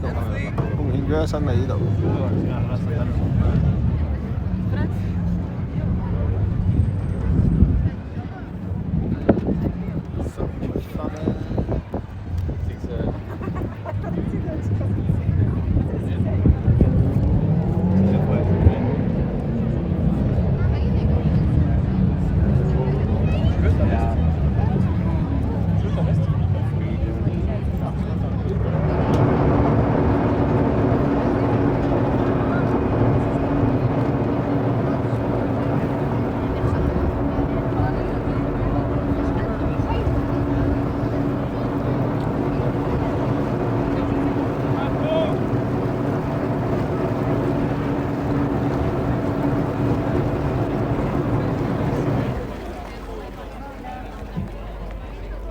Kung hingga sa daw.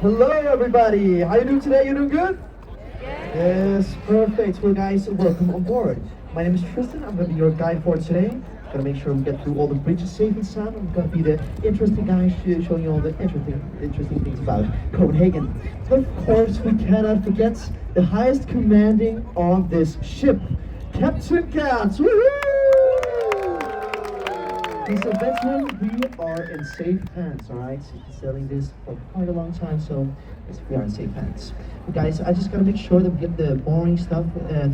Hello everybody, how you doing today? You doing good? Yes, perfect. Well guys, welcome on board. My name is Tristan, I'm gonna be your guide for today. Gonna make sure we get through all the bridges safe and sound. I'm gonna be the interesting guy showing you all the interesting things about Copenhagen. But of course, we cannot forget the highest commanding on this ship, Captain Gans. Woohoo! He's a veteran, we are in safe hands, alright? He's been sailing this for quite a long time, so we are in safe hands. But guys, I just gotta make sure that we get the boring stuff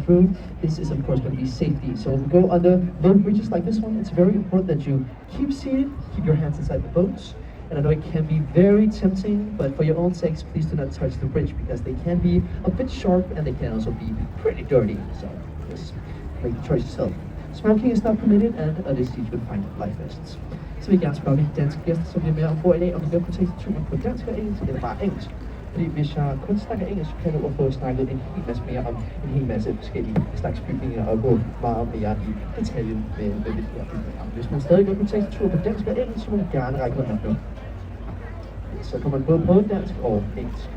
through. This is of course gonna be safety. So when we go under low bridges like this one, it's very important that you keep seated, keep your hands inside the boats. And I know it can be very tempting, but for your own sakes, please do not touch the bridge because they can be a bit sharp and they can also be pretty dirty. So just make the choice yourself. Smoking is not permitted, and this you can find life vests. Så vil jeg gerne spørge mine danske gæster, som bliver med ombord i dag, om de vil kunne tage turen på dansk og engelsk, eller bare engelsk. Fordi hvis jeg kun snakker engelsk, så kan jeg få snakket en hel masse mere om en hel masse forskellige slags bygninger og gå meget mere i detaljen med det her bygninger. Hvis man stadig godt kunne tage tur på dansk og engelsk, så må man gerne række hånden op nu. Så kommer man både på dansk og engelsk.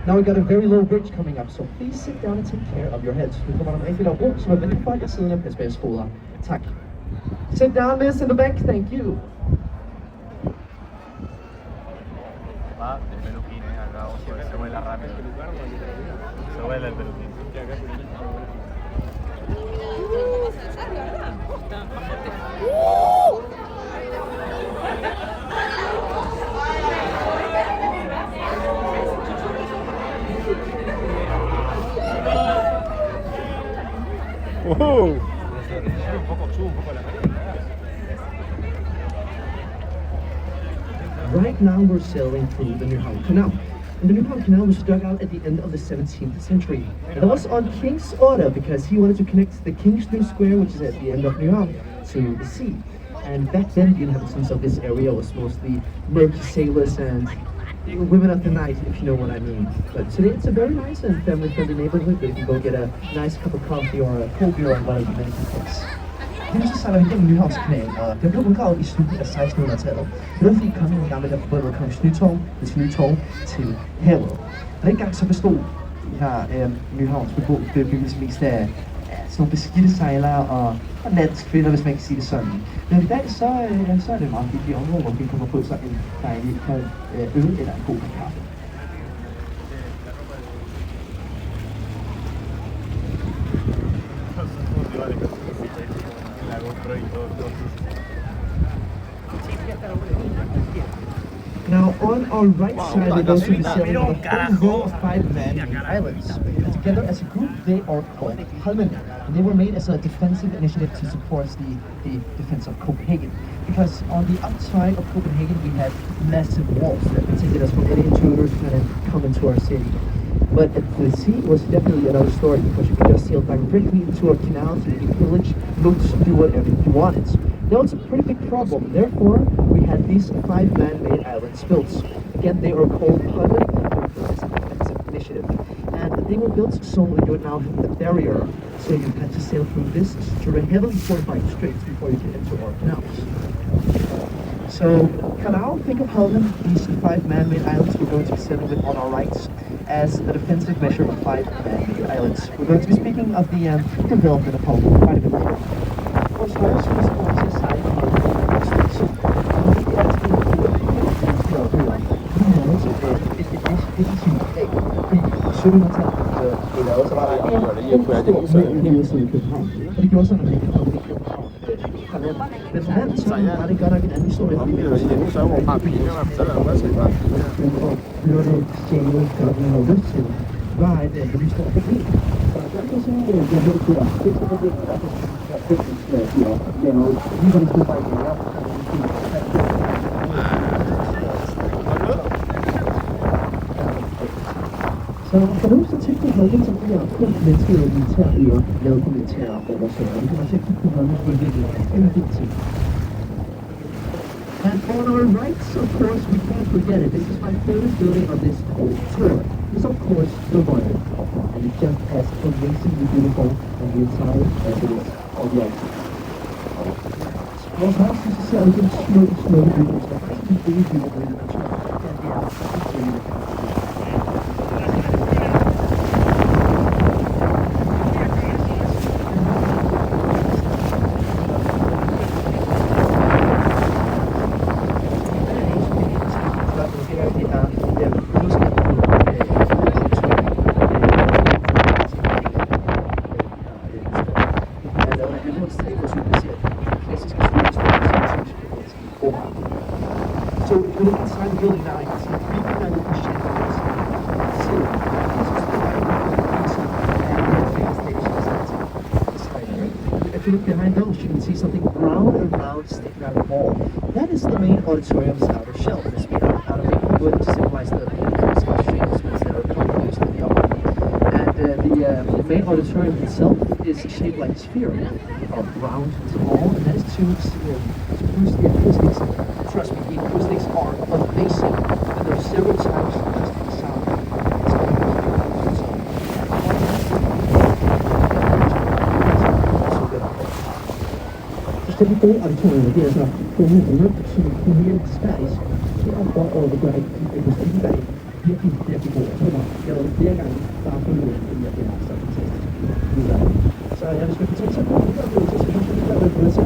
Now we got a very low bridge coming up, so please sit down and take care of your heads. Nu kommer der en enkelt ombord, som er venlig folk, siden af passagerers skulder. Tak. Sit down, miss, in the back, thank you. Se vuela rápido. Se vuela el peluquín. Whoa! Right now we're sailing through the Nyhavn canal. And the Nyhavn canal was dug out at the end of the 17th century. And it was on King's order because he wanted to connect the King's New Square, which is at the end of Nyhavn, to the sea. And back then the inhabitants of this area was mostly murky sailors and women of the night, if you know what I mean. But today it's a very nice and family-friendly neighborhood where you can go get a nice cup of coffee or a cold beer or whatever you make place. Huset sejler igennem Nyhavns kanal, og den blev begravet i slutningen af 1600-tallet. Det var fordi kongen engang ville have forbundet Kongens Nytorv, dets nye torv, til havet. Og dengang så bestod de her Nyhavns bebyggelse mest af sådan nogle beskidte sejlere og landskvinder, hvis man kan sige det sådan. Men i dag så er det et meget hyggeligt område, hvor vi kommer på sådan en dejlig kold øl eller en god kaffe. Now on our right side, we go to the sailing of a full row of 5 man-made islands. Together as a group, they are called Nyhavn. And they were made as a defensive initiative to support the defense of Copenhagen. Because on the outside of Copenhagen, we had massive walls that protected us from any intruders trying to come into our city. But at the sea was definitely another story, because you could just sail directly into a canal to maybe pillage, loot, do whatever you wanted. That was a pretty big problem. Therefore, we had these 5 man-made islands built. Again, they are called Nyhavn as a defensive initiative. And they were built so we would now have the barrier So you had to sail through this heavily fortified straits before you could enter our canals. So, canal, think of Holland, these 5 man-made islands we're going to be sailing with on our rights as a defensive measure of 5 man-made islands. We're going to be speaking of the development of Holland quite a bit later. For starters, we support the side of the streets. Det gjorde sådan, at vi kan komme i København. Men for landet, så var det godt nok en anden historie. Om det er hjemme, så var bare piger, så er der også bare piger. Når det stjælet klokken og lyst til, var et lidt stort problem. Og derfor så jeg ved til at det er problem, der er fængselsplads og lavet lige hvordan det bare ikke er. Så for nu så tænker jeg holdning, som det er kun mennesker og militære øer, lavet på militære operationer. Det kan man selv kunne holde på en del ting. And on our rights, of course, we can't forget it. This is my favorite building of this whole tour. This, of course, the London. And it's just as amazingly beautiful on the inside as it is on the outside. Vores house is a cell in smukke bygninger, der faktisk er really beautiful in the nature. And the outside is really So if you look inside the building now, you can see 3 kind of chandeliers. So if you look behind those, you can see something round and round sticking out of the wall. That is the main auditorium's outer shell. It's made out of maple wood to symbolize the Scottish instruments that are composed in the upper. And the main auditorium itself is shaped like a sphere, round and tall, and that is to boost the acoustics. Trust me, the acoustics are amazing, and there are several times just in the sound. Just a before auditorium, there's a form of som helt Sveriges for at overgøre et industriværk virkelig god. Jeg har lavet flere gange, bare for nu, fordi jeg bliver så fantastisk. Så jeg vil spørge til sig på, så synes jeg, at det er blevet til,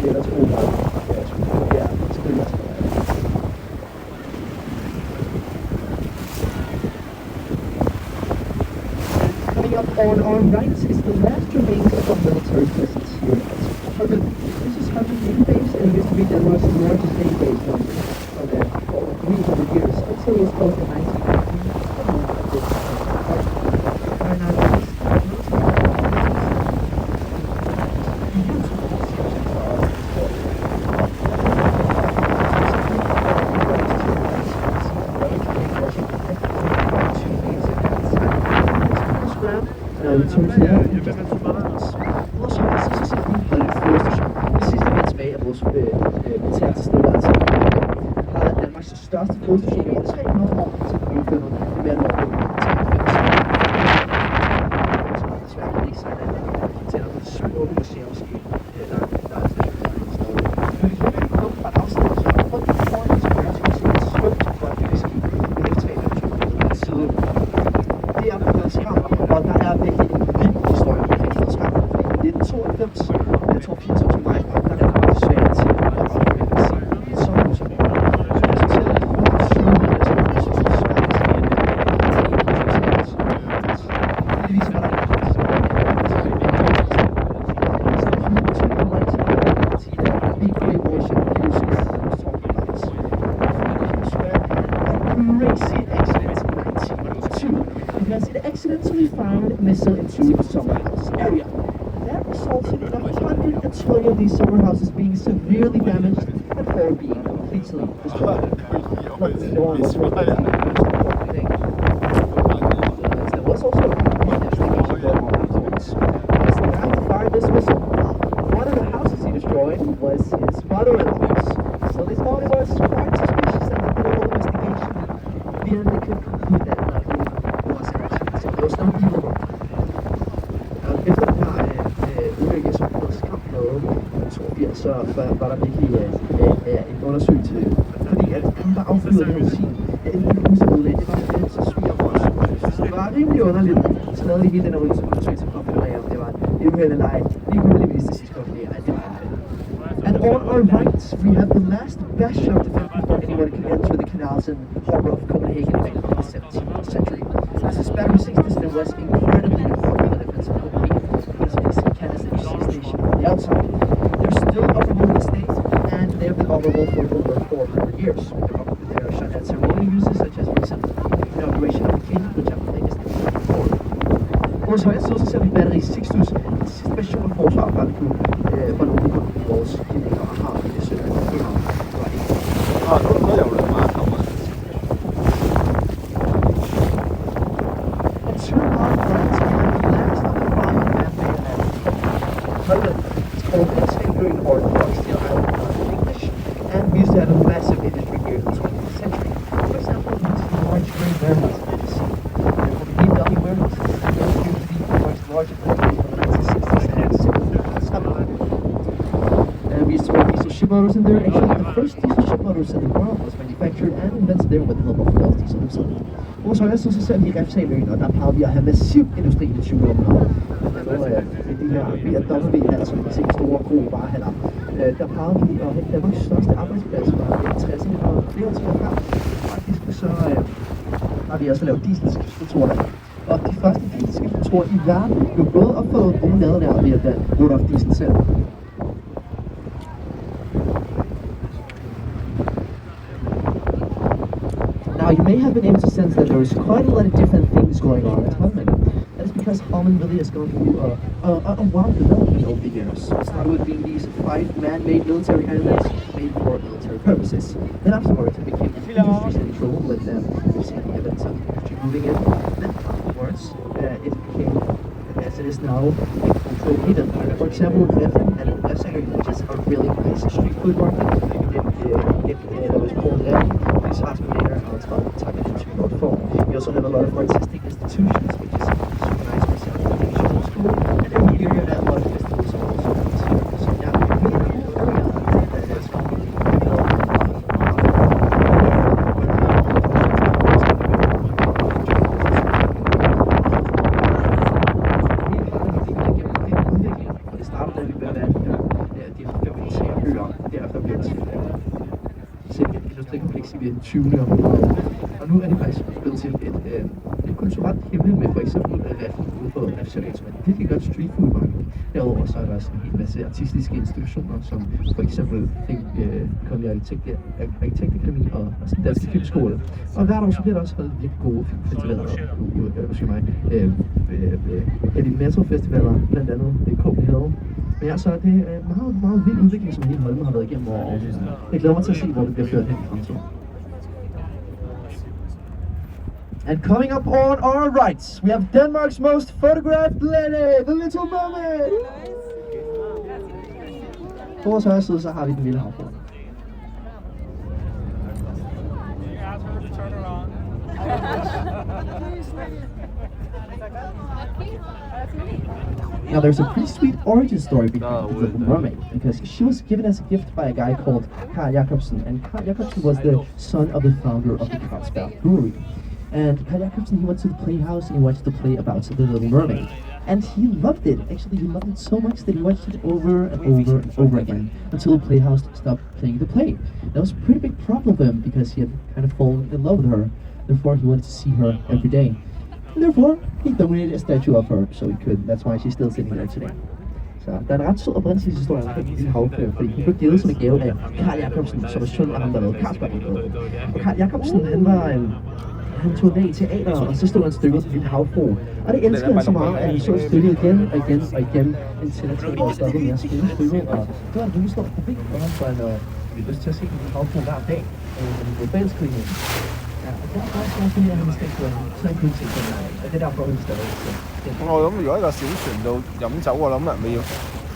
det er der to bare. Ja, selvfølgelig. Coming up on our right is the last remains of a military presence here. This is 100 Navy base, and it used to be Denmark's largest Navy base for 300 years, until it was closed in 1919. Største flodstation over 300 år, så kan vi finde mere end over desværre kan ikke sejle af. Det er nogle smukke museumskib, der er stationen. Men vi kan komme fra et afstand, så prøv at kigge foran os, og så kan se et smukt grønlandskib med F-325 på den side. Det er på Frederikshavn, og der er virkelig en vild historie omkring Frederikshavn. I 1992, jeg tror 24. maj, der er det svært til at opretholde et vaccin i et sommerhus. Accidentally fired a missile into a summer house area. That resulted in 120 of these summer houses being severely damaged and 4 being completely destroyed. There was also a investigation afterwards. As the guy who fired this missile, one of the houses he destroyed was his mother-in-law's. So they thought it was quite suspicious and they did a whole investigation. In the end, they could conclude that there was no evil. If the 1980 så var der virkelig en undersøgelse, fordi at ham, der affyrede det her musik, jeg ikke husker det, det var hans svigermors. Så det var rimelig underligt. Så lavede de hele den her undersøgelse for at finde ud af, om det var et uheld eller ej. Ligegyldigvis til sidst konkluderer, at det var det. And on our right, we have the last bash of defense before anyone can enter the canals and harbor of Copenhagen in the 17th century. This is battery 6 was incredibly important for the defense of Copenhagen because of this canistration station on the outside. They're still operable in the States, and they have been operable for over 400 years. They're shut at ceremonial uses such as, for example, the inauguration of the king, which I believe is the before. Vores højre så ser vi batteri 6 special forsvar fra det kunne for nogle af vores kildninger og har i det søger. Nå jo det meget kommer. And two long flights behind the last of the flying man-made land. It's called Copenhagen or Steel Island in English. And we used to have a massive industry here in the 20th century. For example, this is a large grain warehouse that you see. And for the BMW warehouse, it's going to be the largest company from the 1960s and 70s. We used to make diesel ship motors in there. Actually, the first diesel ship motors in the world was manufactured and invented there with the help of Ford's diesel himself. Vores højre så ser vi refsaløen, og der plejer vi at have massiv industri i det 20 år. Blandt andet de her BMW, altså vi kan se store gode varehaller. Der plejer vi at have Danmarks største arbejdsplads fra 60'erne og flere år tilbage frem. Faktisk så har vi også lavet dieselskibsmotorer. Og de første dieselskibsmotorer i verden blev både opfundet og lavet der ved at Rudolf Diesel selv. Now, you may have been able to sense that there is quite a lot of different things going on at Holmen. That is because Holmen really has gone through a wild development over the years. It started with being these 5 man-made military islands made for military purposes. Then afterwards it became an industry central with them. You see the evidence of industry moving in. Then afterwards it became, as it is now, a cultural haven. For example, Nyhavn and Copenhagen, which is a really nice street food market. It was called this hospital and it's called Copenhagen form. We also have a lot of artistic institutions, which is super nice. For example, the Nyhavn school, and every year that a lot of festivals are also here. So yeah, really cool area that has completely developed. Det startede da vi blev valgt de 5 øer, derefter blev det til et industrikompleks i det 20. århundrede. Og nu er det faktisk blevet til et kulturelt himmel med for eksempel Reffen ude på Refsaløen, som er et virkelig godt streetfood-marked. Derudover så er der også en hel masse artistiske institutioner, som for eksempel Kongelige Arkitektakademi og den danske filmskole. Og hvert år så bliver der også holdt virkelig gode filmfestivaler, Heavy Metal Festivaler, blandt andet Copenhagen. Men altså, det er en meget vild udvikling, som hele Holmen har været igennem over år. Jeg glæder mig til at se, hvor det bliver ført hen i fremtiden. And coming up on our right, we have Denmark's most photographed lady, the Little Mermaid! På vores højre side, så har vi den lille havfrue. Now there's a pretty sweet origin story behind the Little Mermaid, because she was given as a gift by a guy called Carl Jacobsen, and Carl Jacobsen was the son of the founder of the Carlsberg Brewery. And Carl Jacobsen, he went to the playhouse and he watched the play about the Little Mermaid. And he loved it. Actually, he loved it so much that he watched it over and over and over again until the playhouse stopped playing the play. That was a pretty big problem for him because he had kind of fallen in love with her. Therefore, he wanted to see her every day. And therefore, he donated a statue of her so he could. That's why she's still sitting there today. Så der er en ret sød oprindelseshistorie omkring den lille havfrue, fordi hun blev givet som en gave af Carl Jacobsen, som er søn af ham, der lavede Carlsberg. Og Carl Jacobsen, han tog ned i teater, og så stod han stykket til en lille havfrue. Og det elskede han så meget, at han så stykket igen og igen og igen, indtil han tog stoppet med at spille stykket. Og det var en rimelig stort problem for ham, for han havde lyst til at se den lille havfrue hver dag, når han blev bælskrigen. Ja, og der var også fordi han havde stegt på ham, så han kunne se den hver dag. Og det er derfor, han stadig til. 我諗如果喺個小船度飲酒，我諗人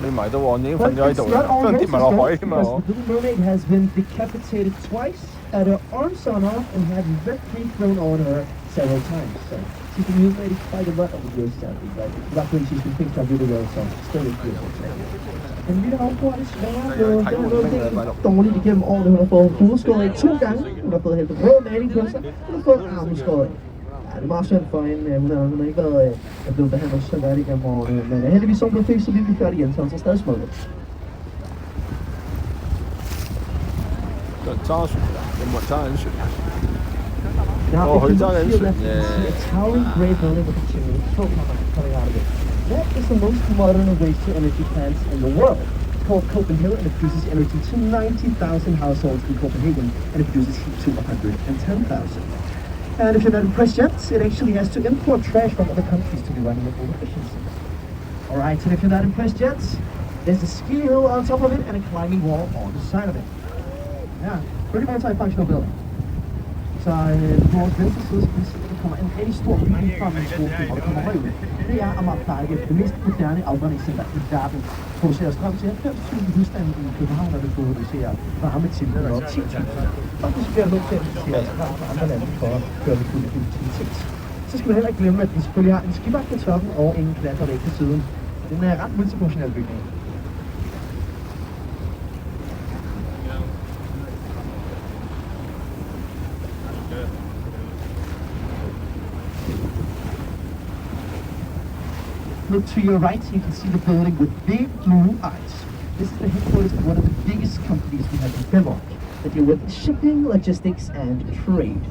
未埋到岸已經瞓咗喺度啦，可能跌埋落海添啊！ The Little Mermaid has been decapitated twice, had her arms sawn off, and had red paint thrown on her several times. So she's been humiliated quite a lot over the years, sadly, but luckily she's been picked up really well, so still is beautiful today. And vi har på det svære, det er noget rigtig dårligt igennem årene. Hun har fået hovedet skåret af 2 gange, hun har fået helt rød maling på sig, hun har fået armen skåret af. Ja, det er meget synd for hende. Hun har ikke været blevet behandlet så godt igennem årene, men heldigvis så blev så virkelig færdig igen, så hun ser stadig smuk ud. Now, if you look to your left, you see a towering grey building with a chimney coming out of it. That is the most modern waste-to-energy plants in the world. It's called Copenhagen, and it produces energy to 90,000 households in Copenhagen, and it produces heat to 110,000. And if you're not impressed yet, it actually has to import trash from other countries to be running at full efficiency. Alright, and if you're not impressed yet, there's a ski hill on top of it and a climbing wall on the side of it. Yeah, pretty multi-functional building. Så på vores venstre side, så kan vi se, at der kommer en rigtig stor bygning fra metroen, og der kommer højt ud. Det er Amagerparken, det mest moderne afvandingscenter i verden. Producerer strøm til 90.000 husstande i København, og det producerer varme til 10.000. Og det bliver nødt til at producere fra andre lande for at køre med fuld effektivitet. Så skal man heller ikke glemme, at vi selvfølgelig har en skibakke på toppen og en klatrevæg på siden. Den er ret multifunktionel bygning. Look to your right, you can see the building with big blue eyes. This is the headquarters of one of the biggest companies we have in Denmark that deal with shipping, logistics, and trade.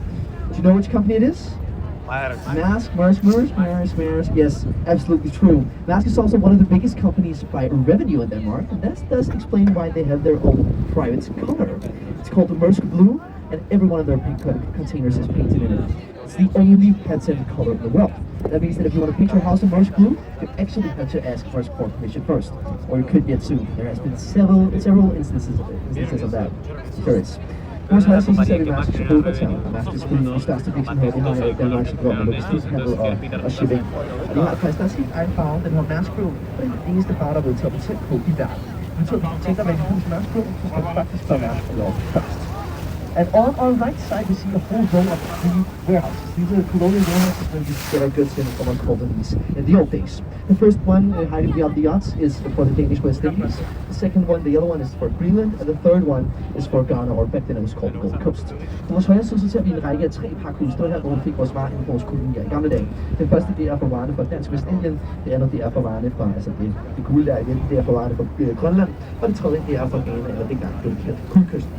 Do you know which company it is? Maersk. Yes, absolutely true. Maersk is also one of the biggest companies by revenue in Denmark, and that does explain why they have their own private color. It's called the Maersk Blue, and every one of their containers is painted in it. It's the only patented color in the world. That means that if you want to paint your house in Maersk Blue, you actually have to ask for support permission first, or you could get sued. There has been several instances of that. There is. Vores højeste ser vi Maersk som hovedkvarter, og Maersk er selvfølgelig den største virksomhed, vi har i Danmark, som går med logistikhandel og shipping. Og de har faktisk deres helt egen farve, den hedder Maersk Blue, og det er den eneste farve, der er blevet taget patent på i verden. Det betyder, at hvis du tænker dig, at du har Maersk Blue, så skal du faktisk få Maersk lov først. And on our right side, we see a whole row of 3 warehouses. These are colonial warehouses where you get our goods in from our colonies in the old days. The first one, hiding beyond the yachts, is for the Danish West Indies. The second one, the yellow one, is for Greenland, and the third one is for Ghana, or back then it was called Gold Coast. På vores højre side, så ser vi en række af 3 pakhus. Det var her, hvor vi fik vores varer inden for vores kolonier i gamle dage. Den første, det er for varerne fra Dansk Vestindien. Det andet, det er for varerne fra, altså det guld der igen, det er for varerne fra Grønland. Og det tredje, det er for Ghana, eller dengang blev det kaldt Guldkysten.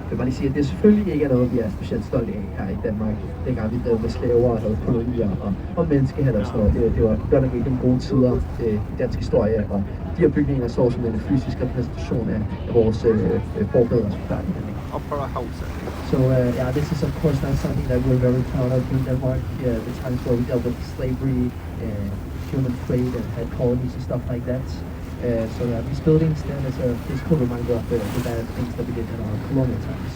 Jeg vil bare lige sige, at det selvfølgelig ikke er noget, vi er specielt stolte af her i Danmark. Dengang vi drev med slaver og havde kolonier og menneskehandel og sådan noget. Det var godt nok ikke nogle gode tider i dansk historie. Og de her bygninger står som en fysisk repræsentation af vores forbedrede forfærdelige. So yeah, this is of course not something that we're very proud of in Denmark. The times where we dealt with slavery, human trade, and had colonies and stuff like that. So these buildings stand as a physical reminder of the bad things that we did in our colonial times.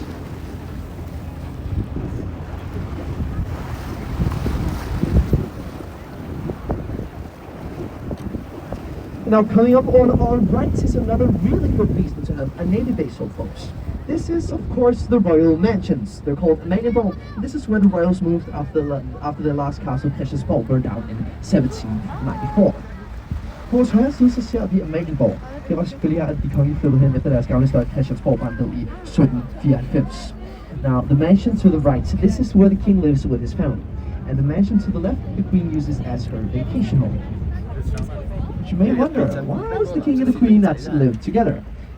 Now coming up on our right is another really good reason to have a Navy base, so folks. This is of course the Royal Mansions. They're called Amalienborg. This is where the royals moved after their last castle, Christiansborg, burned down in 1794. På vores højre side, så ser vi Amalienborg. Det var selvfølgelig her, at de kongelige flyttede hen efter deres gamle slot Christiansborg brændte ned i 1794. Now, the mansion to the right, this is where the king lives with his family. And the mansion to the left, the queen uses as her vacation home. But you may wonder, why does the king and the queen not live together?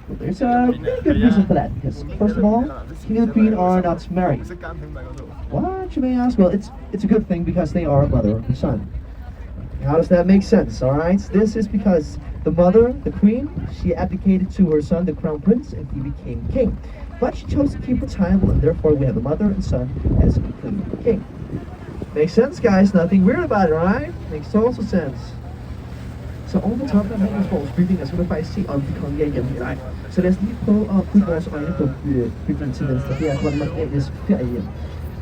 Well, there's a pretty good reason for that, because first of all, the king and the queen are not married. What, you may ask? Well, it's a good thing because they are a mother and son. How does that make sense, alright? This is because the mother, the queen, she abdicated to her son, the crown prince, and he became king. But she chose to keep her title, and therefore we have the mother and son as the queen and king. Makes sense, guys. Nothing weird about it, right? Makes total sense. Så oven på toppen af Amalienborgs bygninger, så kan man faktisk se, om de kongelige er hjemme eller ej. Så lad os lige prøve at putte vores øjne på bygningen til venstre. Det er Dronning Margrethes feriehjem.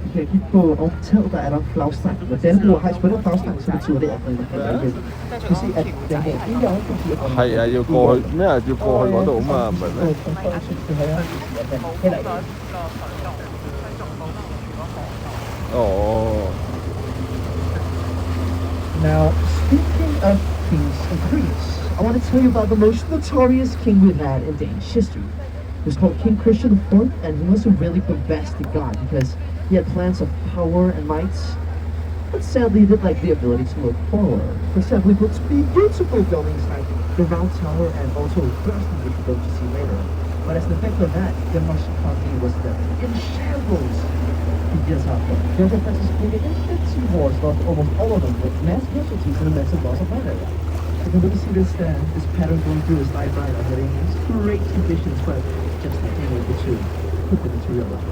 Vi kan kigge på oven på taget, der er der flagstang. Når Dannebrog hejser på den flagstang, så betyder det, at Dronning Margrethe er hjemme. Vi kan se, at den her ikke er øjne. 係啊，要過去咩？要過去嗰度啊嘛，唔係咩？哦， Now, speaking of kings in Greece, I want to tell you about the most notorious king we've had in Danish history. He was called King Christian IV, and he wasn't really the best god because he had plans of power and might, but sadly he did lack the ability to look forward. For example, he built beautiful buildings like the Round Tower and also Boston, which we're going to see later. But as an effect of that, Denmark's economy was in shambles. Years after, the other participated in 15 wars, lost almost all of them with mass casualties and a massive loss of land area. You can really see this pattern going through his life right now, getting these great conditions, but just not being able to put them into real life.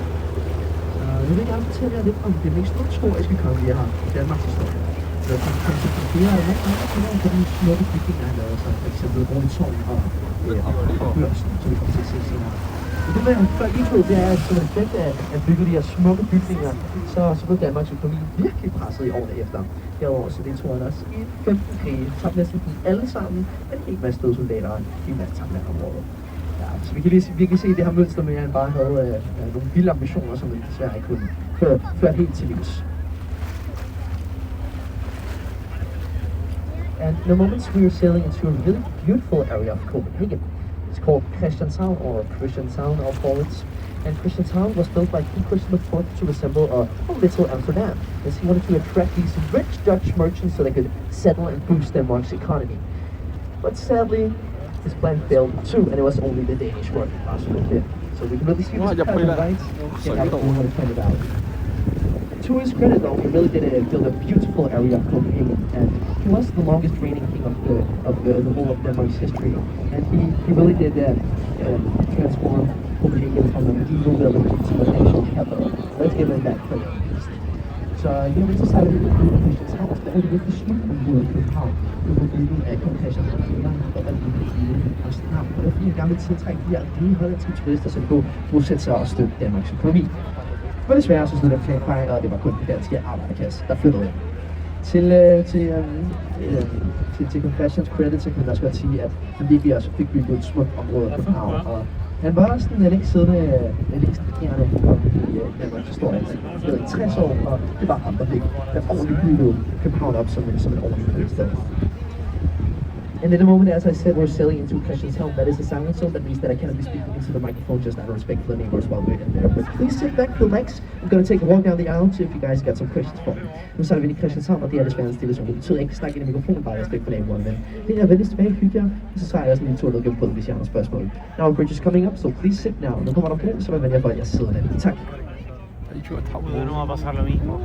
Nu vil jeg gerne fortælle jer lidt om det mest notoriske konge, vi har haft i Danmarks historie. Så kan man flere af rigtig mange af de smukke bygninger, han lavede, som for eksempel Rundetårn og Børsen, som vi kommer til at se senere. Men det, man før intro, det er, at som en effekt af at bygge de her smukke bygninger, så blev Danmarks økonomi virkelig presset i årene efter. Herover så deltog han også i 15 krige, tabte næsten alle sammen, men ikke masse døde soldater og en masse tabte landområder. Ja, så vi kan se det her mønster med, at han bare havde nogle vilde ambitioner, som han desværre ikke kunne føre helt til livs. And in a moment we were sailing into a really beautiful area of Copenhagen. It's called Christianshavn, or Christianshavn, I'll call it. And Christianshavn was built by King Christian IV to resemble a little Amsterdam, as he wanted to attract these rich Dutch merchants so they could settle and boost Denmark's economy. But sadly, his plan failed too, and it was only the Danish who possibly did. So we can really see this pattern, right? And how it turned out. To his credit, though, he really did build a beautiful area of Copenhagen, and he was the longest reigning king of the whole of Denmark's history. And he really did transform Copenhagen from a medieval village into a national capital. Let's give him that credit. Så jeg vil så særligt at bygge Christianshavn, og det er virkelig slut om både København. Det var bygget af kong Christian og at bygge Amsterdam. Og det er fordi, han gerne vil tiltrække de her rige hollandske turister, som kunne bosætte sig og støtte Danmarks økonomi. Men desværre så stod der flere fejl, og det var kun den danske arbejderklasse, der flyttede ind. Til kong Christians credit, så kan man også godt sige, at han virkelig også fik bygget et smukt område af København. Og han var også den længst regerende i Danmarks historie. Han blev i 60 år, og det var ham, der fik ordentligt bygget København op som et ordentligt sted. And in a moment, as I said, we're sailing into Christianshavn. That is a silent zone. That means that I cannot be speaking into the microphone just out of respect for the neighbors while we're in there. But please sit back, relax. I'm going to take a walk down the aisle to if you guys got some questions for me. Nu så er vi i Christianshavn, og det er desværre en stille zone. Det betyder ikke at snakke ind i mikrofonen, bare respekt for naboerne. Men det er venligst tilbage, hygge jer. Og så tager jeg også en lille tur gennem på, hvis jeg har nogle spørgsmål. Now, bridge is coming up, so please sit now. Nu kommer der på, så vender jeg for, at jeg sidder der. Tak. No va a pasar lo mismo.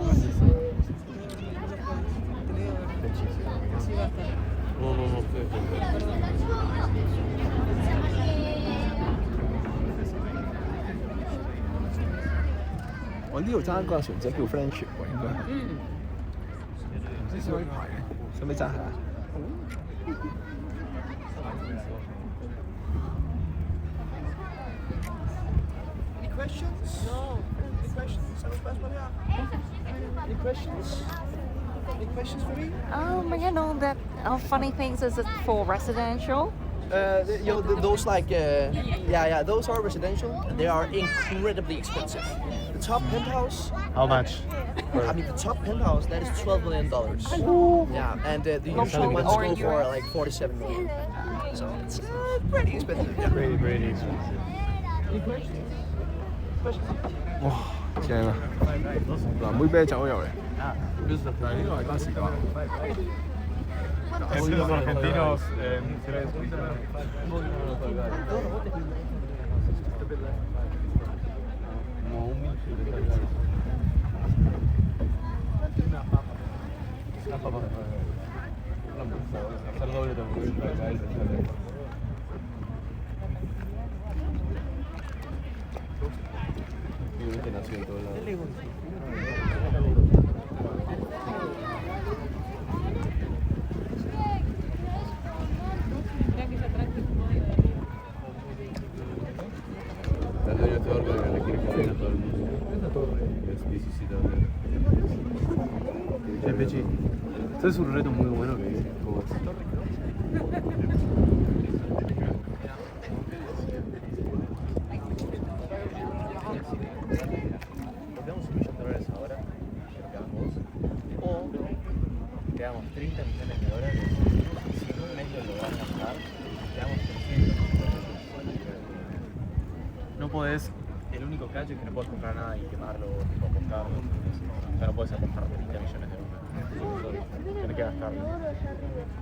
我呢度揸嗰個船隻叫 Friendship 喎，應該係。唔知使唔使牌嘅？使唔使揸下？ Any questions? No. Any questions? Any questions? Any questions for me? You know that funny things, is it for residential? Those those are residential, and they are incredibly expensive. The top penthouse. How much? I mean, the top penthouse that is $12 million. Yeah, and the usual ones go for like 47 million. So it's pretty expensive. Yeah. Pretty expensive. Any questions? 哇，正啊！嗱，杯啤酒又嚟。但係呢個係加時價。 Los argentinos Este es un reto muy bueno que hice. Nos vemos en $1 millón ahora. podés, el único cacho es que no podés comprar nada y quemarlo o apostarlo. O sea, no podés apostar 30 millones de euros. Tenés que gastarlo.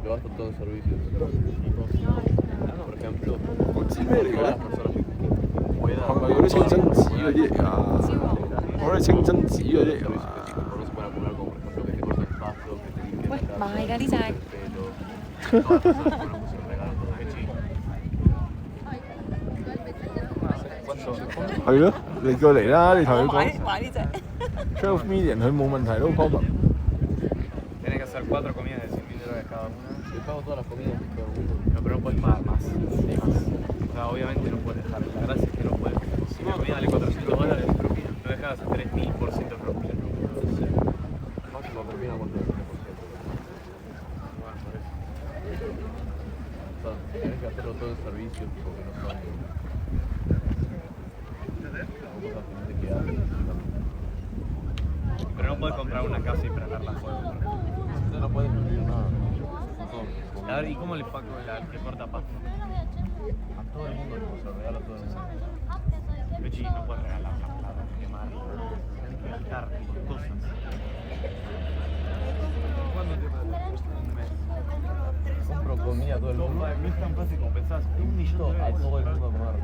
Lo gasto todo en servicios. Por ejemplo, todas las personas que 係咪嗰啲清真寺嗰啲啊？嗰啲清真寺嗰啲係嘛？ no se pueden acumular, como por ejemplo que te cortan el pasto, que te limpian 喂 la casa, 買㗎呢 que 隻 te el pelo. Todas las personas que ponemos un regalo todo de chico. 係咯，你過嚟啦，你同佢講買呢隻。 12 million 佢冇問題，no problem。 Tenés que hacer 4 comidas de 100 mil dólares cada una. Yo pago todas las comidas de todo el mundo. No, pero no puedes pagar más. O sea, obviamente no puedes dejar. La gracia es que no puedes. Si la comida vale 400 dólares, no dejas a 3000% de propina. Máximo propina cuánto es 3%. Bueno, por eso. O sea, tenés que hacerlo todo en servicios porque no son cosas que no te quedan. Pero no puedes comprar una casa y prenderla a fuego. por ejemplo. Entonces no puedes vivir nada. A ver, ¿y cómo le pago al que corta pasto? A todo el mundo se lo regalo a todo el mundo. Pechi, no puedes regalar la plata, quemarla. Tienes que gastar en cosas. ¿Cuándo te cuesta? Un mes. Compro comida a todo el mundo. No es tan fácil como pensás. Un millón Invito de a dólares. todo el mundo a comer.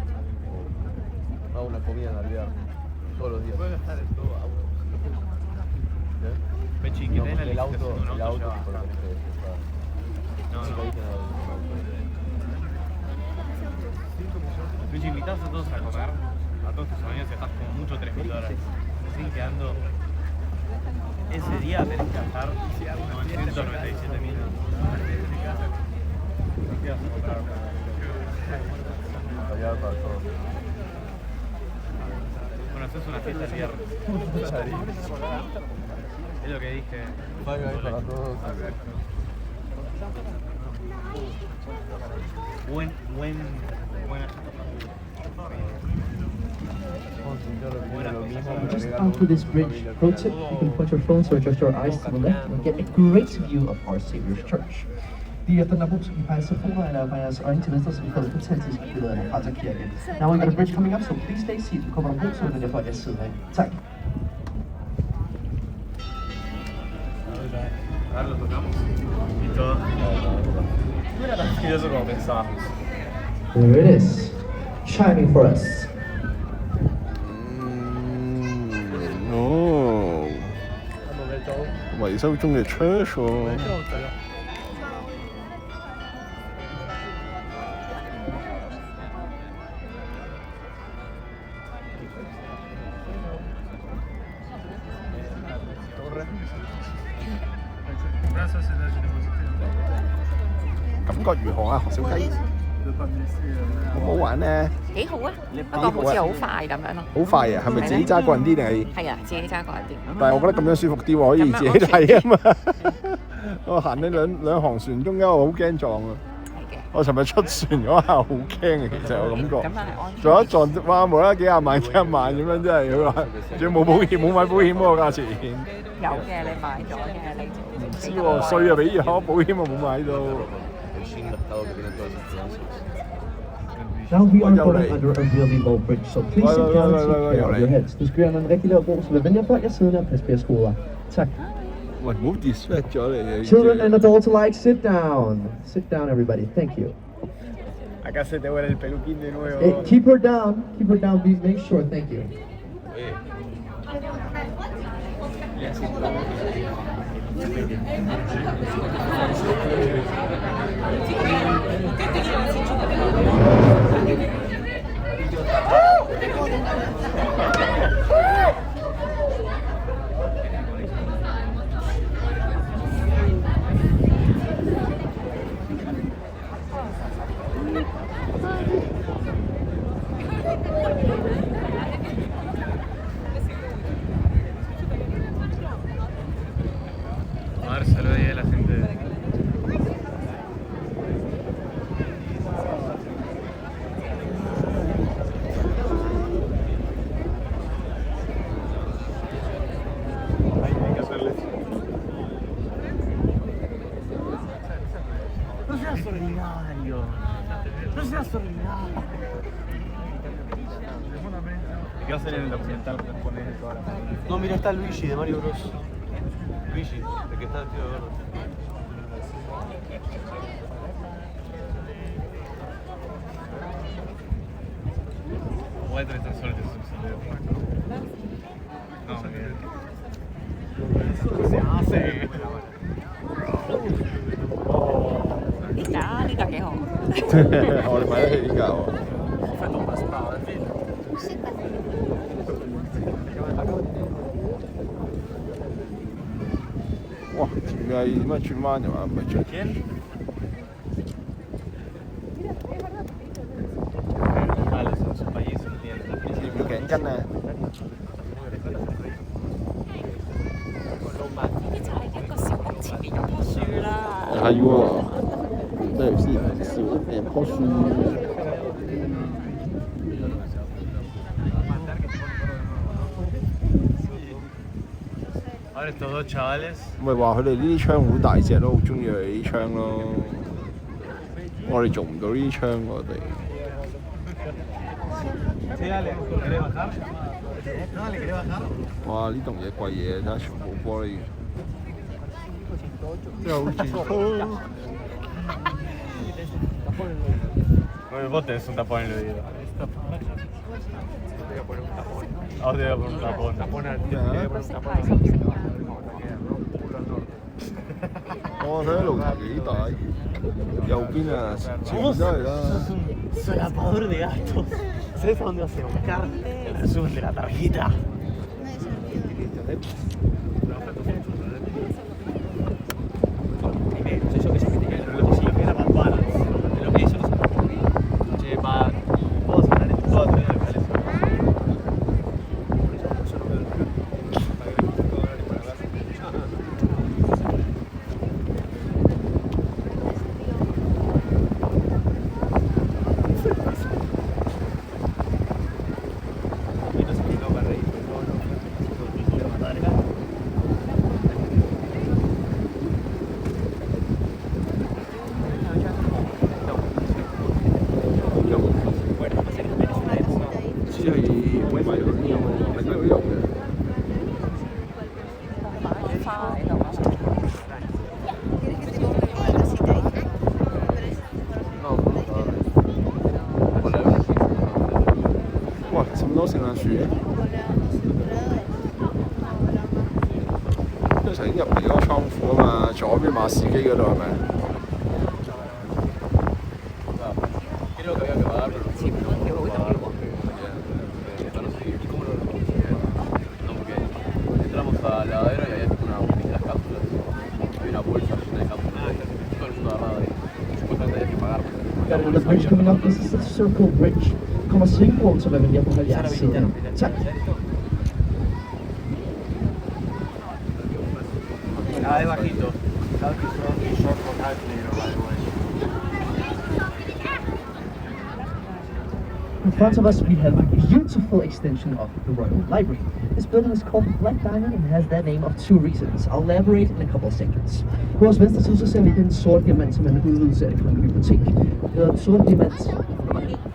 Hago una comida en Navidad todos los días. Puedes gastar en todo a vos. ¿Eh? Pechi, que No, tenés la porque el auto, licitación de un el auto ya tipo, lo va. tenés que despejar. No, Sí, no. ahí tenés el auto. Pechi, invitás a todos a comer, a todos tus amigos, estás con mucho 3.000 dólares. Te siguen quedando. Ese día tenés que gastar 997 mil. ¿Qué vas a comprar? Allá para todo. Bueno, haces una fiesta el viernes. Es lo que dije. Paga ahí para todos. Buena. Just after this bridge, pro tip, you can point your phones or adjust your eyes to the left and get a great view of our Savior's Church. De efter den her bro, så kan I peger foran eller fra jeres øjne til venstre, så vi får et fantastisk billede af Alter Kirke. Now we got a bridge coming up, so please stay seated. Kommer der bro, så vil jeg få jeres side af. Tak. Ahora lo tocamos. Y todo. No era tan fastidioso como pensábamos. There it is, chiming for us.哦，維修中嘅 church 喎。感覺如何啊，何小雞？好唔好玩呢？幾好啊，不過好似好快咁樣咯。好快啊！係咪自己揸個人啲定係？係啊，自己揸個人啲。但係我覺得咁樣舒服啲喎，可以自己睇啊嘛。我行呢兩航船中間，我好驚撞啊！係嘅。我尋日出船嗰下好驚啊，其實我感覺。咁啊係安全。撞一撞，哇！無啦啦幾廿萬、幾廿萬咁樣，真係好話，仲要冇保險，冇買保險喎價錢。有嘅，你買咗嘅，你唔知喎，稅啊俾咗，保險啊冇買到。 El Shin gastado que tiene todas las influencias. Now we are going under a really low bridge, so please sit down and take care of your heads. Du skal gøre en rigtig lav bro, så vend jer folk jer siden og pas på jeres hoveder. Tak. 喂，唔好 distract 咗你啊 Children and adults alike, sit down. Sit down, everybody. Thank you. Acá se te vuela el peluquín de nuevo. Hey, keep her down. Keep her down. Please make sure. Thank you. A ver, saluda ahí a la gente. ¿Qué va a hacer en el documental japonés de toda la familia? No, mira, está Luigi de Mario Bros. Luigi, el que está vestido de verde. Voy a tener suerte si no, se hace. Đi cả cái hồ.我哋買得起呢架喎。哇！點解點解轉彎又話唔係轉？ En su país no tiene. 要唔要頸巾啊？呢就係一個小屋前面有棵樹啦。係喎，咩意思？小棵樹。 Ahora estos dos chavales. 咪話佢哋呢啲槍好大隻咯，好中意佢哋啲槍咯。我哋做唔到呢啲槍，我哋。 Sí, dale, ¿querés bajar? Dale, ¿querés bajar? 哇！呢棟嘢貴嘢，真係全部玻璃。又似 Oye, vos tenés un tapón en el oído. Ah, te voy a poner un tapón. Tapón al tío. 我睇露台幾大，右邊啊，前面都係啦。 Solapador de gatos. ¿Sabes a dónde vas a ir a buscar? El resumen de la tarjeta. Creo que había que pagar, pero no pagar porque esto no sé. ¿Y cómo lo No, porque entramos a la ladera y había una de las cápsulas. Había una bolsa llena de cápsulas. Todo el mundo agarrado ahí. Supuestamente había que pagar. Got the bridge coming up. This is the Circle Bridge. Kommer svinghårt som även jag på högersidan. Tack! Cada vez bajito. Cada vez que son short con half negro, by the way. In front of us we have a beautiful extension of the Royal Library. This building is called Black Diamond and has that name of two reasons. I'll elaborate in a couple of seconds. På vores venstre side så ser vi en sort diamant som en udvidelse af det kongelige bibliotek. Sort diamant,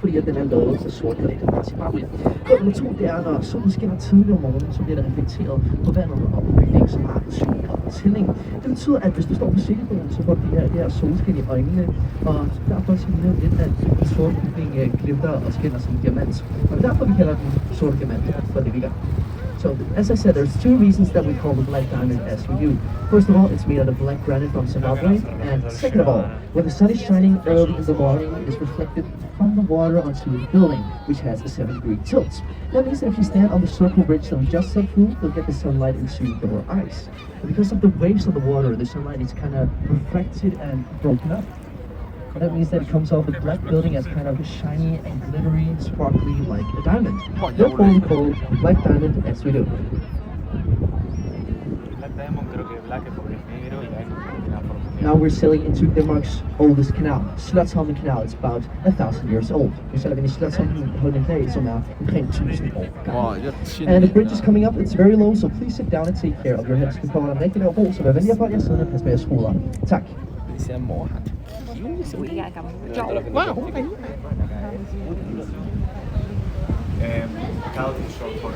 fordi at den er lavet af sort granit og marmor. Grund nummer to, det er, når solen skinner tidligt om morgenen, så bliver det reflekteret på vandet og på bygningen, som har en 7 grader tænding. Det betyder, at hvis du står på cykelbåden, så får du det her solskin i øjnene, og derfor så ligner det lidt, at den sorte bygning glimter og skinner som en diamant. Og derfor vi kalder den sorte diamant, for det vi gør. So, as I said, there's two reasons that we call the black diamond as we do. First of all, it's made out of black granite from Zimbabwe, and second of all, when the sun is shining early in the morning, it is reflected from the water onto the building, which has a 7-degree tilt. That means that if you stand on the circle bridge that we just set through, you'll get the sunlight into your eyes. And because of the waves of the water, the sunlight is kind of refracted and broken up. That means that it comes off the black building as kind of shiny and glittery, sparkly like a diamond. Therefore we call black diamond as we do. Black Diamond creo que black es porque es negro y diamond porque tiene la forma. Now we're sailing into Denmark's oldest canal, Slotsholmen Canal. It's about 1,000 years old. Vi sejler ind i Slotsholmen i dag, som er omkring 1.000 år gammel. And the bridge is coming up. It's very low, so please sit down and take care of your heads. Vi kommer der rigtig lav ro, så vær venlig at holde jer siden og pas på jeres hoveder. Tak. Vi ser morhat. Ui, jeg er gammel. Wow. Couch is short for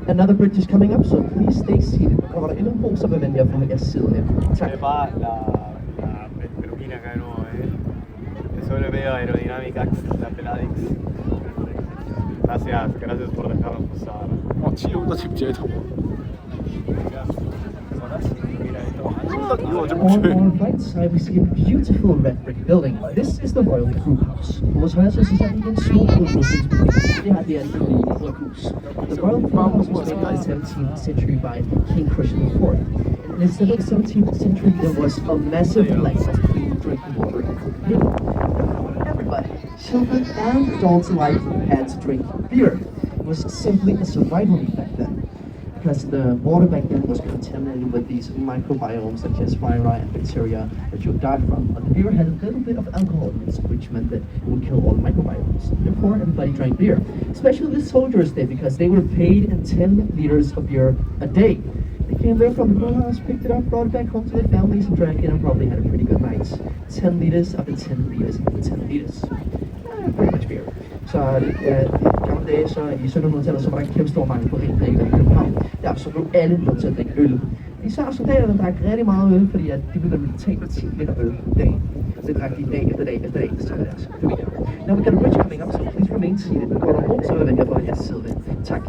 Another bridge is coming up, so please stay seated. Kommer der endnu en bro, så vil jeg få jeres side her. Tak. Sepa la peluquina acá de nuevo, Es sobre medio aerodinámica la Peladix. Gracias por dejarnos pasar. 哇，只有得貼住喺度。On our right side, we see a beautiful red brick building. This is the Royal Crew House. Vores højre så er det en små udrustningsbygning. Det her det er et unikt hus. The Royal Crew House was made in the 17th century by King Christian IV. In the 17th century, there was a massive lack of clean drinking water. Everybody, children and adults alike, had to drink beer. It was simply a survival need back then, because the water back then was contaminated with these microbiomes such as fungi and bacteria that you would die from. But the beer had a little bit of alcohol in it, which meant that it would kill all the microbiomes. Therefore, everybody drank beer, especially the soldiers did, because they were paid in 10 liters of beer a day. They came there from the house, picked it up, brought it back home to their families and drank it and probably had a pretty good night. 10 liters up to 10 liters up to 10 liters. Pretty much beer. Så i gamle dage, så i 1700-tallet, så var der en kæmpe stor mangel på rent drikkevand i København. Derfor så blev alle nødt til at drikke øl. Især soldaterne drak rigtig meget øl, fordi at de blev nemlig betalt med 10 liter øl i dag. Så det drak de dag efter dag efter dag til deres familier. Now we got a bridge coming up, so please remain seated. Vi går der så vil jeg vente for jeres side ved. Tak.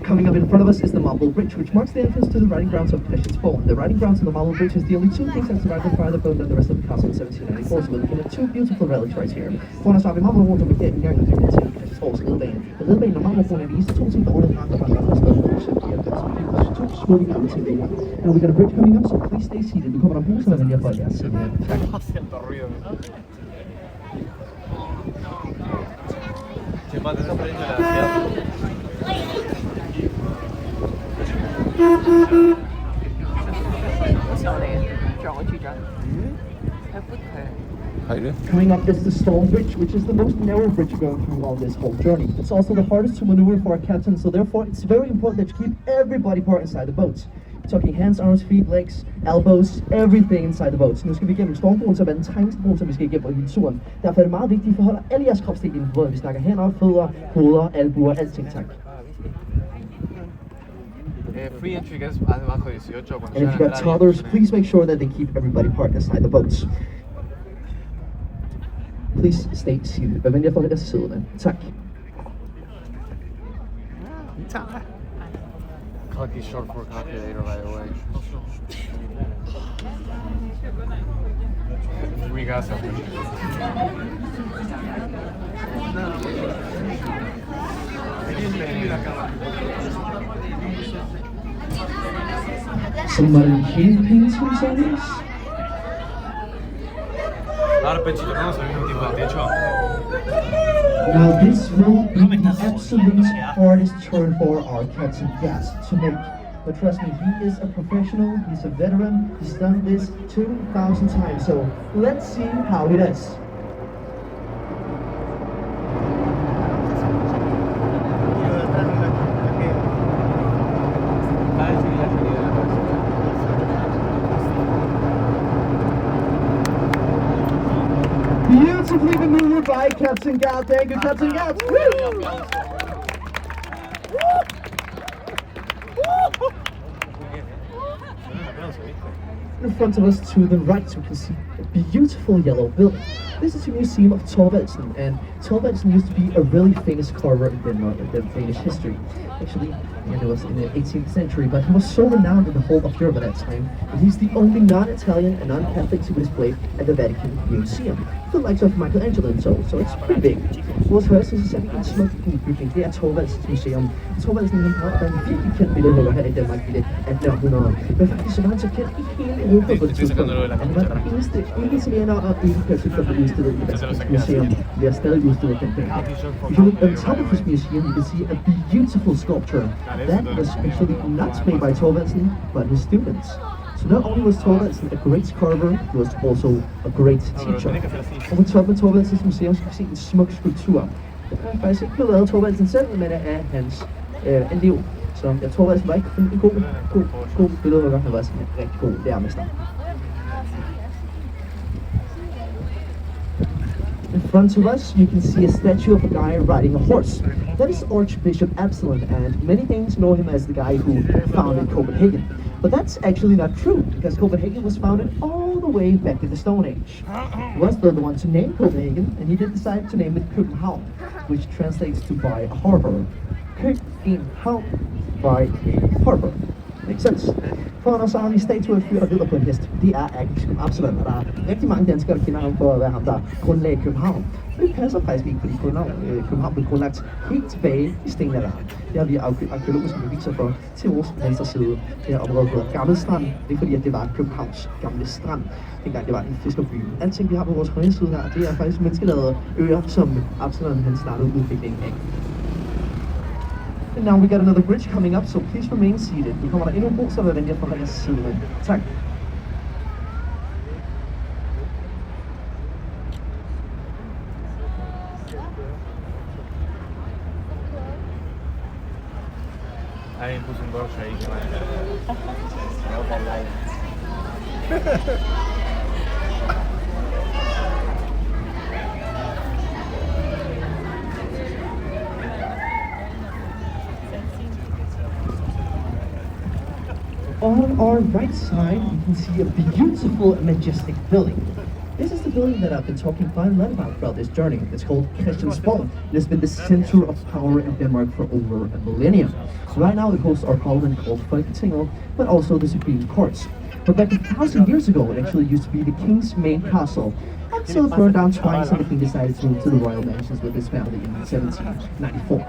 Coming up in front of us is the Marble Bridge, which marks the entrance to the riding grounds of Pleasance Bowl. The riding grounds and the Marble Bridge is the only two things that survived the fire that burned down the rest of the castle in 1794, so we're looking at two beautiful relics right here. Foran os har vi Marble rundt om igennem gangen til Pleasance Bowls ledbane. Og ledbanen og Marble er vise to ting, der ordentligt andre andre steder, for eksempel i 90'erne. To smukke gamle ting, der er. Now we got a bridge coming up, so please stay seated. Vi kommer der brug, så jeg vælger for jeres side. Tak. Sepa, te está poniendo la ansiedad. Coming up is the Stone Bridge, which is the most narrow bridge going through on this whole journey. It's also the hardest to maneuver for a captain, so therefore it's very important that you keep everybody part inside the boat. Tucking hands, arms, feet, legs, elbows, everything inside the boat. Nu skal vi igennem stormbroen, som er den trængste bro, som vi skal igennem på hele turen. Derfor er det meget vigtigt, at I forholder alle jeres kropsdel inden for båden. Vi snakker hænder, fødder, hoveder, albuer, alting, tak. Free entry es abajo de 18 cuando And if you got toddlers, please make sure that they keep everybody parked inside the boats. Please stay seated. Vær venlig at forholde jeres siddende. Tak. Cocky short for calculator, by the way. We got something. Somebody cave paintings on this? Ahora pechito, ¿no? Es el mismo tipo de techo. Now this will be the absolute hardest turn for our captain Gas to make. But trust me, he is a professional, he's a veteran, he's done this 2,000 times. So let's see how he does. Beautifully maneuvered by Captain Gal. Thank you, Captain Gal. In front of us to the right, we can see a beautiful yellow building. This is a museum of Thorvaldsen, and Thorvaldsen used to be a really famous carver in Denmark, in Danish history. Actually, it was in the 18th century, but he was so renowned in the whole of Europe at that time that he's the only non-Italian and non-Catholic to be displayed at the Vatican Museum. The likes of Michelangelo and so it's pretty big. Vores højeste så ser vi en smuk bygning. Det er Thorvaldsens Museum. Thorvaldsen var en virkelig kendt billedhugger her i Danmark i det 1800. Men faktisk så var han så kendt i hele Europa på det tidspunkt. Han var den eneste ikke-italiener og ikke-katolsk, der blev udstillet i Vatikan's Museum. Vi har stadig udstillet den dag. If you look on top of this museum, you can see a beautiful sculpture. That was actually not made by Thorvaldsen, but his students. So not only was Thorvaldsen a great carver, he was also a great teacher. Og på toppen af Thorvaldsens museum skal vi se en smuk skulptur. Den er faktisk ikke blevet lavet af Thorvaldsen selv, men af hans elev. Så jeg tror, Thorvaldsen var ikke en god billedhugger, han var sådan en rigtig god lærermester. In front of us, you can see a statue of a guy riding a horse. That is Archbishop Absalon, and many Danes know him as the guy who founded Copenhagen. But that's actually not true, because Copenhagen was founded all the way back in the Stone Age. He was the one to name Copenhagen, and he did decide to name it Copenhagen, which translates to by a harbor. Copenhagen, by a harbor. Makes sense. Foran os har vi statue af en fyr, der rider på en hest. Det er Absalon, og der er rigtig mange danskere, der kender ham for at være ham, der grundlagde København. Men det passer faktisk ikke, fordi København blev grundlagt helt tilbage i stenalderen. Det har vi arkeologiske beviser for til vores venstre side. Det her område hedder Gammel Strand. Det er fordi, at det var Københavns gamle strand, dengang det var en fiskerby. Alting vi har på vores højre side her, det er faktisk menneskelavede øer, som Absalon han startede udviklingen af. And now we got another bridge coming up, so please remain seated. Vi kommer der endnu en bro, så vil jeg vende jer fra jeres side. Tak. Alguien puso un gorro ahí que On our right side, you can see a beautiful, majestic building. This is the building that I've been talking quite a lot about throughout this journey. It's called Christiansborg. It has been the center of power in Denmark for over a millennium. So right now it hosts our parliament called Folketinget, but also the Supreme Courts. But back 1,000 years ago, it actually used to be the king's main castle, until it burned down twice and the king decided to move to the royal mansions with his family in 1794.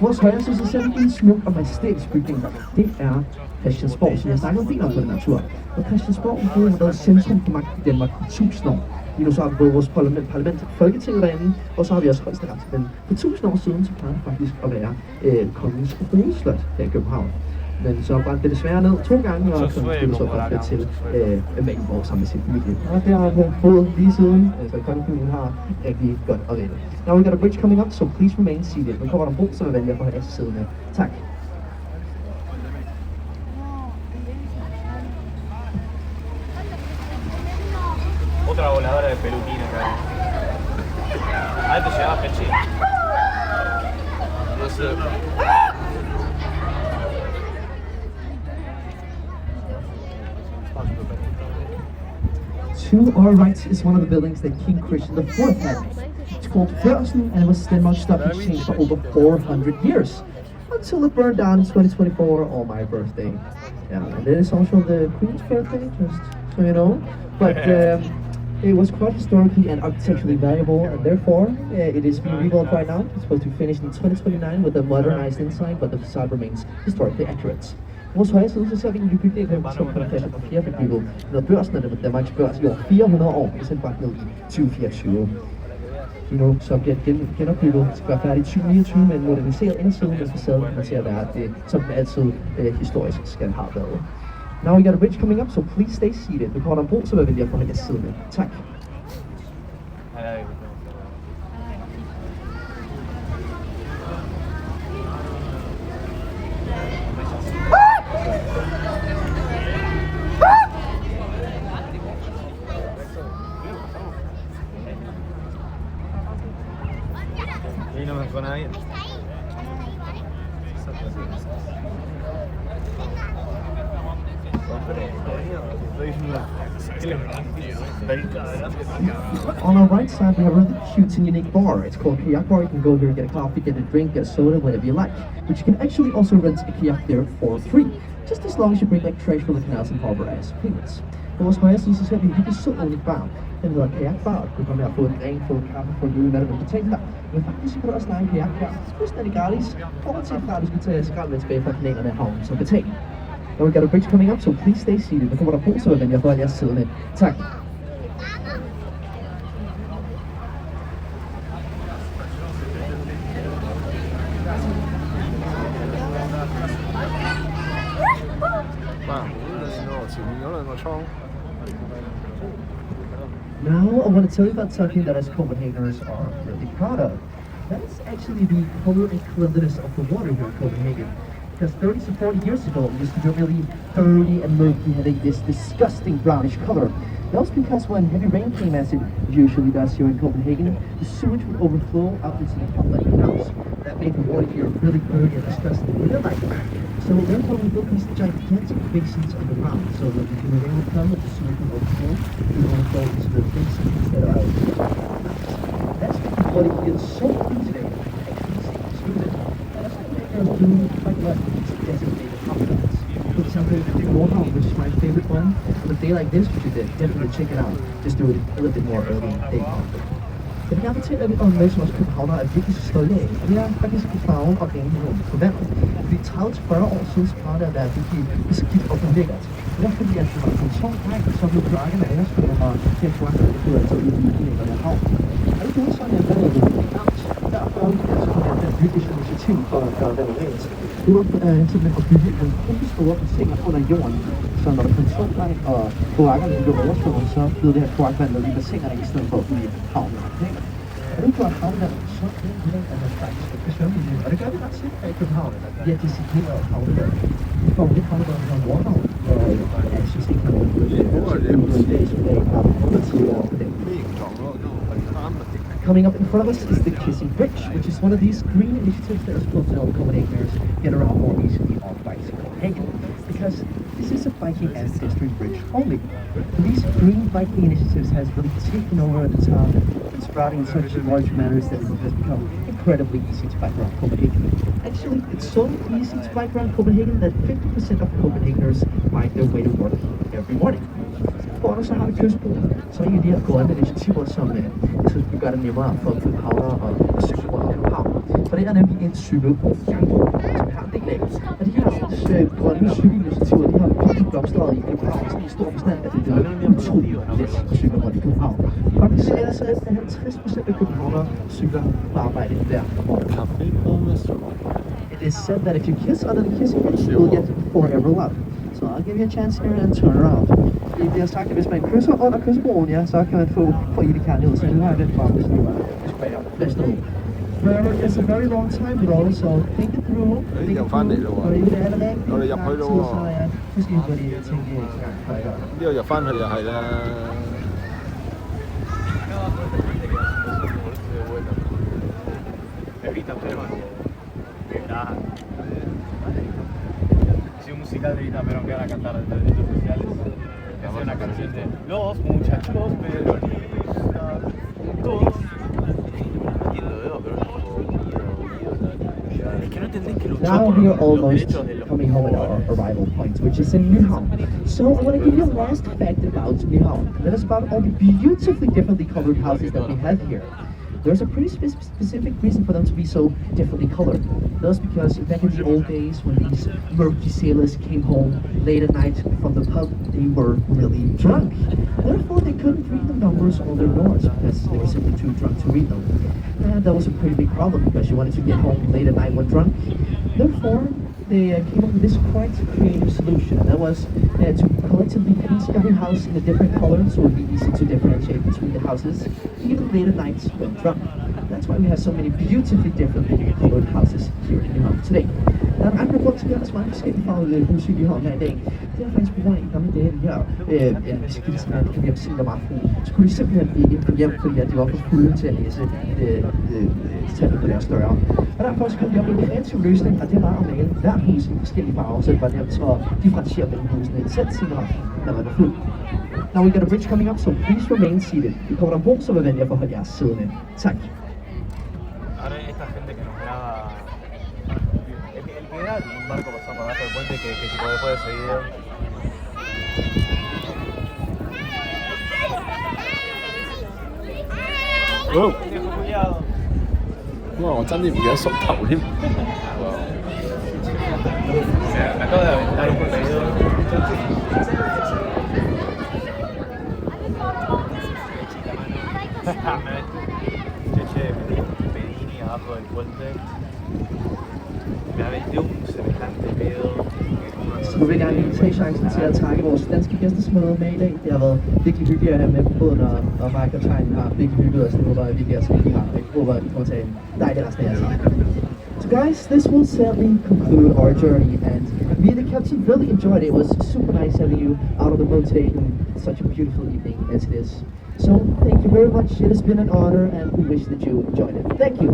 Vores højre så ser vi en smuk og majestætisk bygning. Det er Christiansborg, som jeg snakkede en del om på den her tur. Og Christiansborg har været centrum for magt i Danmark i 1000 år. Lige nu så har vi både vores parlament Folketinget derinde, og så har vi også højesteret. Men for 1000 år siden, så plejede det faktisk at være kongens hovedslot her i København. Men så brændte det desværre ned 2 gange, og så skulle så bare til Amalienborg sammen med sin familie. Og det har vi boet lige siden, så kongefamilien har rigtig godt at vende. Now we got a bridge coming up, so please remain seated. Nu kommer der en bro, så vil jeg vælge at få jeres side med. Tak. Otra voladora de peluquín acá. Ah, te llevaba Pechi. No sé. To our right is one of the buildings that King Christian IV had. It's called Børsen, and it was Denmark's stock exchange for over 400 years, until it burned down in 2024 on my birthday. Yeah, and it is also the Queen's birthday, just so you know. But it was quite historically and architecturally valuable, and therefore it is being rebuilt right now. It's supposed to be finished in 2029 with a modernized inside, but the facade remains historically accurate. Vores højre side, så ser vi en ny bygning, som på den plads, og 4 fik bygget noget Børsen, og det var Danmarks Børs i over 400 år, og sen brændt ned i 2024. Lige nu så bliver det genopbygget, det skal være færdigt i 2029 med en moderniseret indside, men facaden kommer til at være det, som den altid historisk skal have været. Now we got a bridge coming up, so please stay seated. Nu kommer der en bro, så vil jeg vælge at få jeres side med. Tak. Y no me dejó nadie. On our right side, we have a really cute and unique bar. It's called Kayak Bar. You can go here, get a coffee, get a drink, get a soda, whatever you like. But you can actually also rent a kayak there for free, just as long as you bring back trash from the canals and harbor as payments. På vores højre side, så ser vi en virkelig sød unik bar. Den hedder Kayak Bar. Du kan komme her og få en drink, få en kaffe, få en øl, hvad du vil betale dig. Men faktisk kan du også lege en kajak her. Fuldstændig gratis. Bortset fra, at du skal tage skrald med tilbage fra kanalerne af havnen som betaling. Now we got a bridge coming up, so please stay seated. Nu kommer der på, så vil jeg få jeres side med. Tak. Wow, 前面嗰兩個倉。Now I want to tell you about something that us Copenhageners are really proud of. That is actually the color and cleanliness of the water here in Copenhagen. Because 30 to 40 years ago, it used to be really dirty and murky, having this disgusting brownish color. That was because when heavy rain came, as it usually does here in Copenhagen, the sewage would overflow out into the outlet canals. That made the water here really dirty and disgusting. We didn't like that. So therefore we built these gigantic basins underground. So when the rain would come, the sewage would overflow, it would overflow into the basins instead of out. That's making the water here so clean today. Do quite well these designated habitats. For example, Nyhavn, which is my favorite one. On a day like this, you should definitely check it out. Just do it a little bit more early day. Jeg vil gerne fortælle lidt om noget, som også københavner er virkelig så stolte af. Det er faktisk farven og renligheden på vandet. Fordi 30-40 år siden så plejede det at være virkelig beskidt og forlækkert. Det var fordi, at det var en tung regn, så blev kloakken oversvømmet, og den kloakken blev altså ud i den her havn. Og det gjorde sådan, at vandet var virkelig varmt. Derfor er det virkelig initiativ for at gøre vandet rent. Det var simpelthen at bygge en kæmpe store bassiner under jorden. Så når der kom tung regn og kloakkerne blev oversvømmet, så blev det her kloakvand i bassinerne i stedet for i havnen. Og det gjorde havnevandet så rent, at man faktisk kan svømme i det. Og det gør vi ret tit her i København. Vi har disciplineret havnevandet. Vi får lidt havnevandet fra Nyhavn, og jeg synes ikke, man kan gøre det. Det er en dag, som jeg har tidligere på den. Coming up in front of us is the Kissing Bridge, which is one of these green initiatives that are supposed to help Copenhageners get around more easily on bikes in Copenhagen. Because this is a biking and pedestrian bridge only. And these green biking initiatives has really taken over the town and sprouting in such large manners that it has become incredibly easy to bike around Copenhagen. Actually, it's so easy to bike around Copenhagen that 50% of Copenhageners bike their way to work every morning. For os så har vi kystbroen, så en af de her grønne initiativer, som jeg synes vi gør det nemmere for københavnere at cykle rundt i København. For det er nemlig en cykelbro, gangbro, som vi har en del af. Og de her grønne cykelinitiativer, de har virkelig blomstret i København, så i stor forstand, at det er utroligt let at cykle rundt i København. Faktisk er det så lidt, at 50% af københavnere cykler på arbejde hver morgen. It is said that if you kiss under the kissing bridge, you will get forever love. So I'll give you a chance here and turn around. Det har sagt, at hvis man kysser under kyssebroen, ja, så kan man få evig kærlighed. Så nu har jeg vendt frem, hvis du er fast ned. Forever is a very long time, but also think it through. Think it through. Og det er det ikke. Når det er på det over. Så er jeg måske på de ting, det er ikke så gang. Det er jo fan her, jeg har det. Evita pero está hice un musical de Evita pero que van a cantar de derechos sociales. Hace una canción de los muchachos peronistas todos. Es que no entendés que luchó Now por we are los almost derechos de los coming home at our arrival point, which is in Nyhavn. So I want to give you a last fact about Nyhavn. That is about all the beautifully differently colored houses that we have here. There's a pretty specific reason for them to be so differently colored. That's because back in the old days, when these murky sailors came home late at night from the pub, they were really drunk. Therefore, they couldn't read the numbers on their doors because they were simply too drunk to read them. And that was a pretty big problem because you wanted to get home late at night when drunk. Therefore, they came up with this quite creative solution. That was to collectively paint every house in a different color so it would be easy to differentiate between the houses, even late at night when drunk. That's why we have so many beautifully differently colored houses here in Nyhavn today. Now, I'm going to be honest, mange forskellige farvede huse i Nyhavn her i dag. Det er faktisk på grund af en gammel dage, her beskidelse, man kan hjem sent om aftenen. Så kunne de simpelthen ikke komme hjem, fordi de var for fulde til at læse tallene på deres døre. Og derfor så kom de op med en kreativ løsning, og det var at male hver hus i forskellige farver, så det var nemt at differentiere mellem husene selv sent om aftenen, når man var fuld. Now we got a bridge coming up, so please remain seated. Vi kommer ombord, så vil venlige at forholde jer siddende. Tak. Ahora esta gente que nos graba, el que graba tiene un barco pasando por abajo del puente que tipo después de ese video. Viejo culiado. 哇！我真係唔記得縮頭添。Me acabo de aventar un pedido. Che, Pedini abajo del puente. Me aventé un semejante pedo. So we got an invitation chancen til at takke vores danske gæster, som har været med i dag. Det har været virkelig hyggeligt at have med på båden, og mig og kaptajnen har virkelig hygget os. Jeg håber, at vi har. Jeg håber, at I kommer til at dejlig resten af jeres. So guys, this will sadly conclude our journey, and me and the captain really enjoyed it. It was super nice having you out on the boat today in such a beautiful evening as it is. So thank you very much. It has been an honor, and we wish that you enjoyed it. Thank you.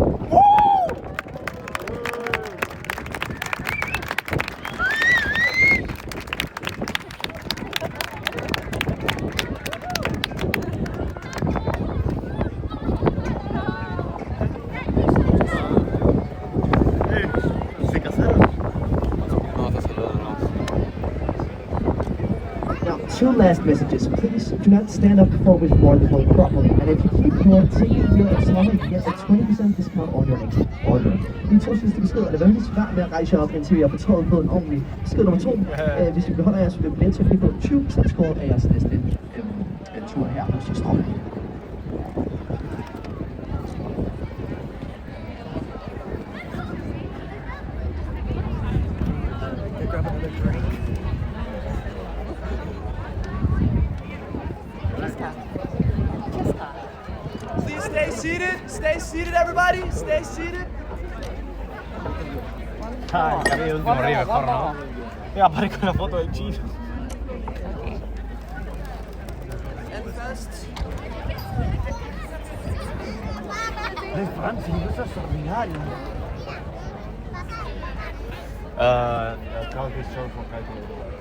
Two last messages. Please do not stand up before we board the boat properly. And if you keep your ticket here at Summer, you get a 20% discount on your next order. Min to sidste beskeder. Det er veldig svært med at rejse op, indtil vi har fortået båden ordentligt. Besked nummer 2. Hvis vi beholder jeres billet, så kan vi få 20% score af jeres næste tur her hos Strømmen. Please stay seated. Stay seated, everybody. Stay seated. Ah, il capello ultimo arriva il forno, no? E appare con la foto del Cino. Franzi, questo è straordinario. Calculation for calculator.